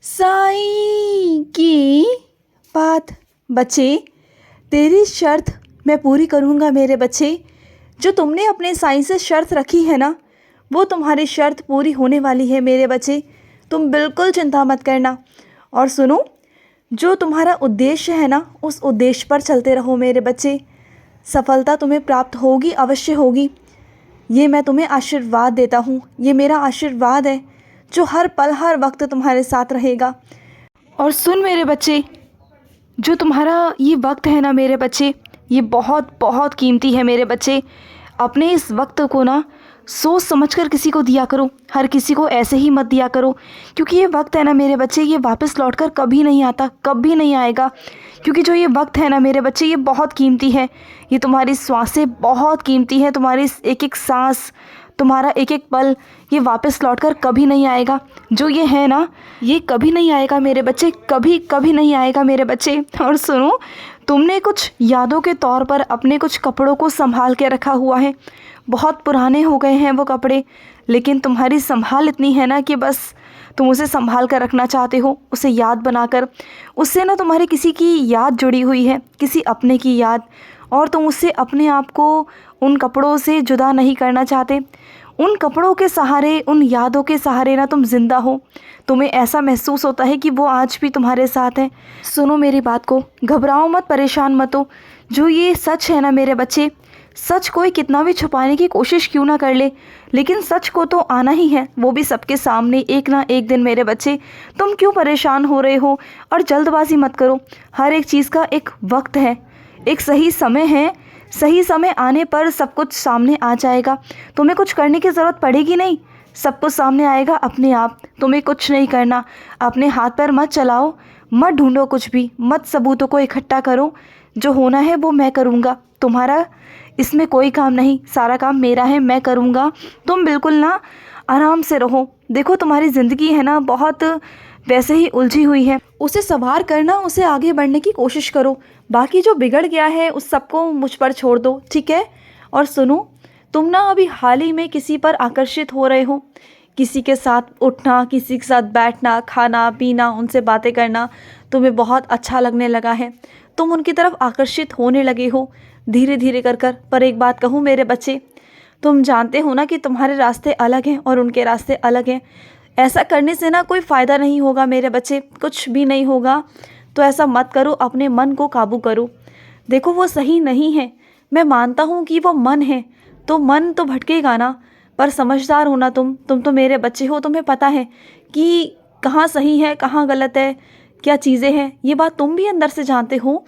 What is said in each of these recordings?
साईं की बात। बच्चे, तेरी शर्त मैं पूरी करूँगा मेरे बच्चे। जो तुमने अपने साईं से शर्त रखी है ना, वो तुम्हारी शर्त पूरी होने वाली है मेरे बच्चे। तुम बिल्कुल चिंता मत करना। और सुनो, जो तुम्हारा उद्देश्य है ना, उस उद्देश्य पर चलते रहो मेरे बच्चे। सफलता तुम्हें प्राप्त होगी, अवश्य होगी। ये मैं तुम्हें आशीर्वाद देता हूँ, ये मेरा आशीर्वाद है जो हर पल हर वक्त तुम्हारे साथ रहेगा। और सुन मेरे बच्चे, जो तुम्हारा ये वक्त है ना मेरे बच्चे, ये बहुत बहुत कीमती है मेरे बच्चे। अपने इस वक्त को ना सोच समझकर किसी को दिया करो, हर किसी को ऐसे ही मत दिया करो। क्योंकि ये वक्त है ना मेरे बच्चे, ये वापस लौटकर कभी नहीं आता, कभी नहीं आएगा। क्योंकि जो ये वक्त है ना मेरे बच्चे, ये बहुत कीमती है। ये तुम्हारी श्वासें बहुत कीमती है, तुम्हारी एक एक सांस, तुम्हारा एक एक पल, ये वापस लौटकर कभी नहीं आएगा। जो ये है ना, ये कभी नहीं आएगा मेरे बच्चे, कभी कभी नहीं आएगा मेरे बच्चे। और सुनो, तुमने कुछ यादों के तौर पर अपने कुछ कपड़ों को संभाल के रखा हुआ है। बहुत पुराने हो गए हैं वो कपड़े, लेकिन तुम्हारी संभाल इतनी है ना कि बस तुम उसे संभाल कर रखना चाहते हो, उसे याद बनाकर। उससे ना तुम्हारी किसी की याद जुड़ी हुई है, किसी अपने की याद, और तुम उससे अपने आप को उन कपड़ों से जुदा नहीं करना चाहते। उन कपड़ों के सहारे, उन यादों के सहारे ना तुम जिंदा हो। तुम्हें ऐसा महसूस होता है कि वो आज भी तुम्हारे साथ है। सुनो मेरी बात को, घबराओ मत, परेशान मत हो। जो ये सच है ना मेरे बच्चे, सच कोई कितना भी छुपाने की कोशिश क्यों ना कर ले, लेकिन सच को तो आना ही है, वो भी सबके सामने एक ना एक दिन मेरे बच्चे। तुम क्यों परेशान हो रहे हो? और जल्दबाजी मत करो। हर एक चीज़ का एक वक्त है, एक सही समय है। सही समय आने पर सब कुछ सामने आ जाएगा। तुम्हें कुछ करने की ज़रूरत पड़ेगी नहीं, सब कुछ सामने आएगा अपने आप। तुम्हें कुछ नहीं करना, अपने हाथ पैर मत चलाओ, मत ढूंढो कुछ भी, मत सबूतों को इकट्ठा करो। जो होना है वो मैं करूँगा, तुम्हारा इसमें कोई काम नहीं, सारा काम मेरा है, मैं करूँगा। तुम बिल्कुल ना आराम से रहो। देखो, तुम्हारी ज़िंदगी है ना बहुत वैसे ही उलझी हुई है, उसे संवार करना, उसे आगे बढ़ने की कोशिश करो। बाकी जो बिगड़ गया है उस सबको मुझ पर छोड़ दो, ठीक है? और सुनो, तुम ना अभी हाल ही में किसी पर आकर्षित हो रहे हो। किसी के साथ उठना, किसी के साथ बैठना, खाना पीना, उनसे बातें करना तुम्हें बहुत अच्छा लगने लगा है। तुम उनकी तरफ आकर्षित होने लगे हो धीरे धीरे कर। पर एक बात कहूँ मेरे बच्चे, तुम जानते हो ना कि तुम्हारे रास्ते अलग हैं और उनके रास्ते अलग हैं। ऐसा करने से ना कोई फ़ायदा नहीं होगा मेरे बच्चे, कुछ भी नहीं होगा। तो ऐसा मत करो, अपने मन को काबू करो। देखो, वो सही नहीं है, मैं मानता हूँ कि वो मन है, तो मन तो भटकेगा ना, पर समझदार होना तुम तो मेरे बच्चे हो। तुम्हें पता है कि कहाँ सही है, कहाँ गलत है, क्या चीज़ें हैं। ये बात तुम भी अंदर से जानते हो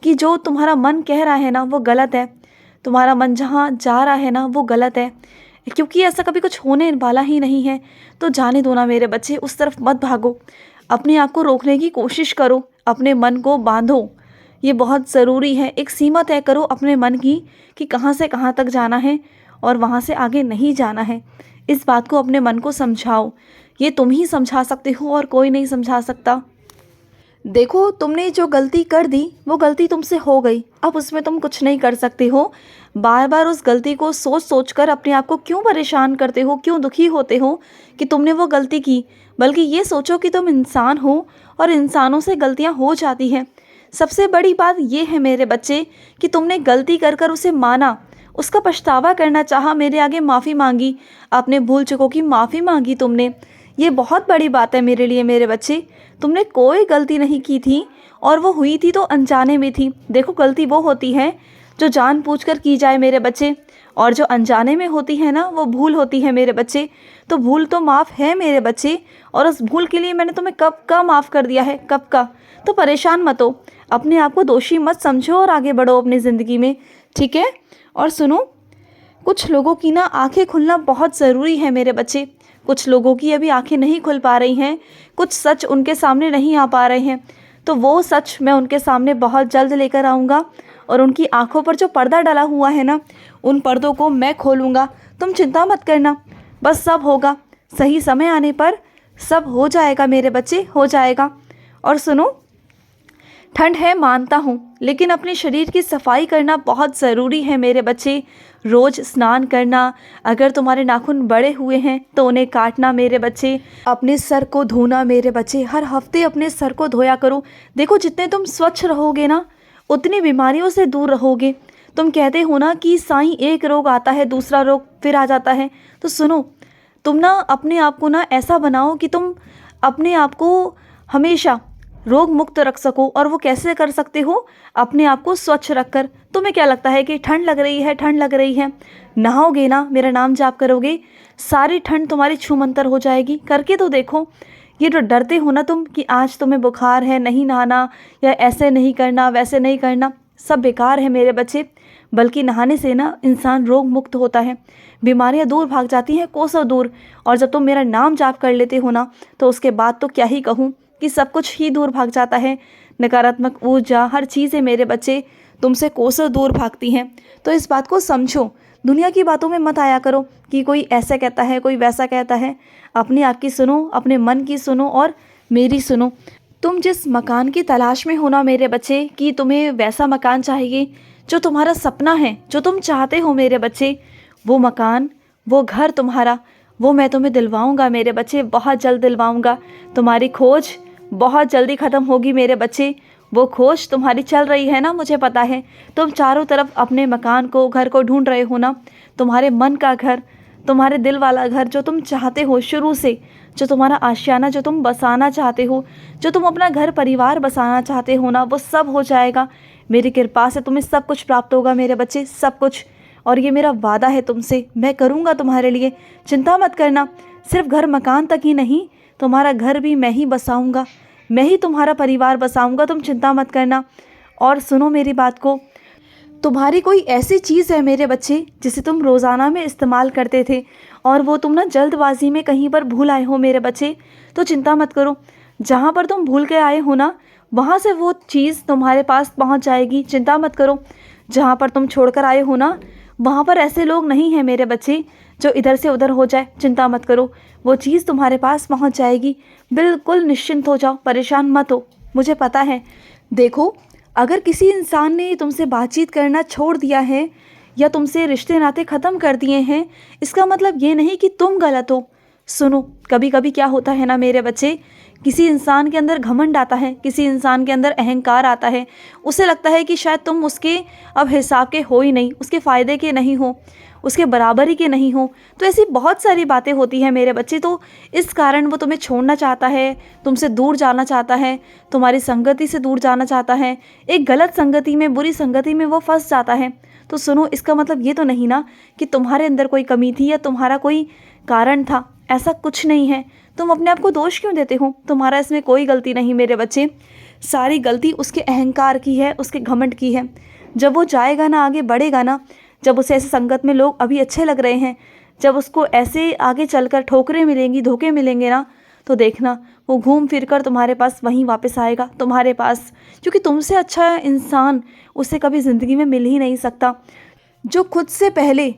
कि जो तुम्हारा मन कह रहा है ना वो गलत है, तुम्हारा मन जहाँ जा रहा है ना वो गलत है। क्योंकि ऐसा कभी कुछ होने वाला ही नहीं है। तो जाने दो ना मेरे बच्चे, उस तरफ मत भागो। अपने आप को रोकने की कोशिश करो, अपने मन को बांधो, ये बहुत ज़रूरी है। एक सीमा तय करो अपने मन की कि कहाँ से कहाँ तक जाना है और वहाँ से आगे नहीं जाना है। इस बात को अपने मन को समझाओ। ये तुम ही समझा सकते हो और कोई नहीं समझा सकता। देखो, तुमने जो गलती कर दी वो गलती तुमसे हो गई, अब उसमें तुम कुछ नहीं कर सकते हो। बार बार उस गलती को सोच सोच कर अपने आप को क्यों परेशान करते हो, क्यों दुखी होते हो कि तुमने वो गलती की? बल्कि ये सोचो कि तुम इंसान हो और इंसानों से गलतियां हो जाती हैं। सबसे बड़ी बात ये है मेरे बच्चे कि तुमने गलती कर कर उसे माना, उसका पछतावा करना चाहा, मेरे आगे माफ़ी मांगी, अपने भूल चुकों की माफ़ी मांगी तुमने। ये बहुत बड़ी बात है मेरे लिए मेरे बच्चे। तुमने कोई गलती नहीं की थी, और वो हुई थी तो अनजाने में थी। देखो, गलती वो होती है जो जानबूझकर की जाए मेरे बच्चे, और जो अनजाने में होती है ना वो भूल होती है मेरे बच्चे। तो भूल तो माफ़ है मेरे बच्चे, और उस भूल के लिए मैंने तुम्हें कब का माफ़ कर दिया है, कब का। तो परेशान मत हो, अपने आप को दोषी मत समझो और आगे बढ़ो अपनी ज़िंदगी में, ठीक है? और सुनो, कुछ लोगों की ना आंखें खुलना बहुत ज़रूरी है मेरे बच्चे। कुछ लोगों की अभी आंखें नहीं खुल पा रही हैं, कुछ सच उनके सामने नहीं आ पा रहे हैं। तो वो सच मैं उनके सामने बहुत जल्द लेकर आऊँगा, और उनकी आंखों पर जो पर्दा डला हुआ है ना, उन पर्दों को मैं खोलूँगा। तुम चिंता मत करना, बस सब होगा, सही समय आने पर सब हो जाएगा मेरे बच्चे, हो जाएगा। और सुनो, ठंड है मानता हूँ, लेकिन अपने शरीर की सफाई करना बहुत ज़रूरी है मेरे बच्चे। रोज़ स्नान करना, अगर तुम्हारे नाखून बड़े हुए हैं तो उन्हें काटना मेरे बच्चे। अपने सर को धोना मेरे बच्चे, हर हफ्ते अपने सर को धोया करो। देखो जितने तुम स्वच्छ रहोगे ना, उतनी बीमारियों से दूर रहोगे। तुम कहते हो ना कि साईं एक रोग आता है दूसरा रोग फिर आ जाता है, तो सुनो, तुम ना अपने आप को ना ऐसा बनाओ कि तुम अपने आप को हमेशा रोग मुक्त रख सको। और वो कैसे कर सकते हो? अपने आप को स्वच्छ रखकर। तुम्हें क्या लगता है कि ठंड लग रही है, ठंड लग रही है, नहाओगे ना, मेरा नाम जाप करोगे, सारी ठंड तुम्हारी छूमंतर हो जाएगी। करके तो देखो। ये जो डरते हो ना तुम कि आज तुम्हें बुखार है, नहीं नहाना, या ऐसे नहीं करना, वैसे नहीं करना, सब बेकार है मेरे बच्चे। बल्कि नहाने से ना इंसान रोग मुक्त होता है, बीमारियां दूर भाग जाती हैं, कोसों दूर। और जब तुम मेरा नाम जाप कर लेते हो ना, तो उसके बाद तो क्या ही कहूँ कि सब कुछ ही दूर भाग जाता है। नकारात्मक ऊर्जा, हर चीज़ें मेरे बच्चे तुमसे कोसों दूर भागती हैं। तो इस बात को समझो। दुनिया की बातों में मत आया करो कि कोई ऐसा कहता है, कोई वैसा कहता है। अपने आप की सुनो, अपने मन की सुनो और मेरी सुनो। तुम जिस मकान की तलाश में हो ना मेरे बच्चे, कि तुम्हें वैसा मकान चाहिए जो तुम्हारा सपना है, जो तुम चाहते हो मेरे बच्चे, वो मकान, वो घर तुम्हारा, वो मैं तुम्हें दिलवाऊंगा मेरे बच्चे, बहुत जल्द दिलवाऊंगा। तुम्हारी खोज बहुत जल्दी ख़त्म होगी मेरे बच्चे। वो खोज तुम्हारी चल रही है ना, मुझे पता है। तुम चारों तरफ अपने मकान को, घर को ढूंढ रहे हो ना, तुम्हारे मन का घर, तुम्हारे दिल वाला घर, जो तुम चाहते हो शुरू से, जो तुम्हारा आशियाना, जो तुम बसाना चाहते हो, जो तुम अपना घर परिवार बसाना चाहते हो ना, वो सब हो जाएगा। मेरी कृपा से तुम्हें सब कुछ प्राप्त होगा मेरे बच्चे, सब कुछ। और ये मेरा वादा है तुमसे, मैं करूँगा तुम्हारे लिए, चिंता मत करना। सिर्फ घर मकान तक ही नहीं, तुम्हारा घर भी मैं ही बसाऊँगा, मैं ही तुम्हारा परिवार बसाऊँगा, तुम चिंता मत करना। और सुनो मेरी बात को, तुम्हारी कोई ऐसी चीज़ है मेरे बच्चे जिसे तुम रोज़ाना में इस्तेमाल करते थे, और वो तुम ना जल्दबाजी में कहीं पर भूल आए हो मेरे बच्चे, तो चिंता मत करो। जहाँ पर तुम भूल के आए हो ना, वहाँ से वो चीज़ तुम्हारे पास पहुँच जाएगी, चिंता मत करो। जहाँ पर तुम छोड़कर आए हो ना, वहाँ पर ऐसे लोग नहीं हैं मेरे बच्चे जो इधर से उधर हो जाए, चिंता मत करो। वो चीज़ तुम्हारे पास पहुँच जाएगी। बिल्कुल निश्चिंत हो जाओ, परेशान मत हो, मुझे पता है। देखो, अगर किसी इंसान ने तुमसे बातचीत करना छोड़ दिया है या तुमसे रिश्ते नाते ख़त्म कर दिए हैं, इसका मतलब ये नहीं कि तुम गलत हो। सुनो, कभी कभी क्या होता है ना मेरे बच्चे, किसी इंसान के अंदर घमंड आता है, किसी इंसान के अंदर अहंकार आता है। उसे लगता है कि शायद तुम उसके अब हिसाब के हो ही नहीं, उसके फ़ायदे के नहीं हो, उसके बराबरी के नहीं हो। तो ऐसी बहुत सारी बातें होती हैं मेरे बच्चे। तो इस कारण वो तुम्हें छोड़ना चाहता है, तुमसे दूर जाना चाहता है, तुम्हारी संगति से दूर जाना चाहता है। एक गलत संगति में, बुरी संगति में वो फंस जाता है। तो सुनो, इसका मतलब ये तो नहीं ना कि तुम्हारे अंदर कोई कमी थी या तुम्हारा कोई कारण था, ऐसा कुछ नहीं है। तुम अपने आप को दोष क्यों देते हो? तुम्हारा इसमें कोई गलती नहीं मेरे बच्चे, सारी गलती उसके अहंकार की है, उसके घमंड की है। जब वो जाएगा ना, आगे बढ़ेगा ना, जब उसे ऐसे संगत में लोग अभी अच्छे लग रहे हैं, जब उसको ऐसे आगे चलकर ठोकरें मिलेंगी, धोखे मिलेंगे ना, तो देखना वो घूम फिर कर तुम्हारे पास वहीं वापस आएगा, तुम्हारे पास। क्योंकि तुमसे अच्छा इंसान उसे कभी ज़िंदगी में मिल ही नहीं सकता। जो खुद से पहले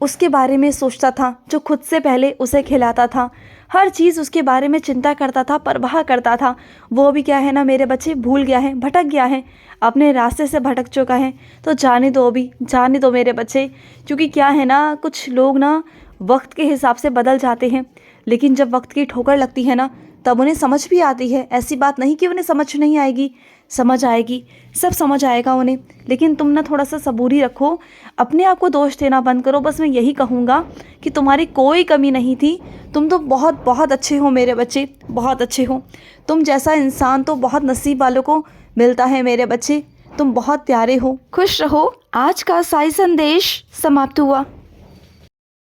उसके बारे में सोचता था, जो खुद से पहले उसे खिलाता था, हर चीज़ उसके बारे में चिंता करता था, परवाह करता था, वो भी क्या है ना मेरे बच्चे, भूल गया है, भटक गया है, अपने रास्ते से भटक चुका है। तो जाने दो, अभी जाने दो मेरे बच्चे। क्योंकि क्या है ना, कुछ लोग ना वक्त के हिसाब से बदल जाते हैं, लेकिन जब वक्त की ठोकर लगती है ना, तब उन्हें समझ भी आती है। ऐसी बात नहीं कि उन्हें समझ नहीं आएगी, समझ आएगी, सब समझ आएगा उन्हें। लेकिन तुम ना थोड़ा सा सबूरी रखो, अपने आप को दोष देना बंद करो। बस मैं यही कहूँगा कि तुम्हारी कोई कमी नहीं थी, तुम तो बहुत बहुत अच्छे हो मेरे बच्चे, बहुत अच्छे हो। तुम जैसा इंसान तो बहुत नसीब वालों को मिलता है मेरे बच्चे, तुम बहुत प्यारे हो। खुश रहो। आज का साई संदेश समाप्त हुआ।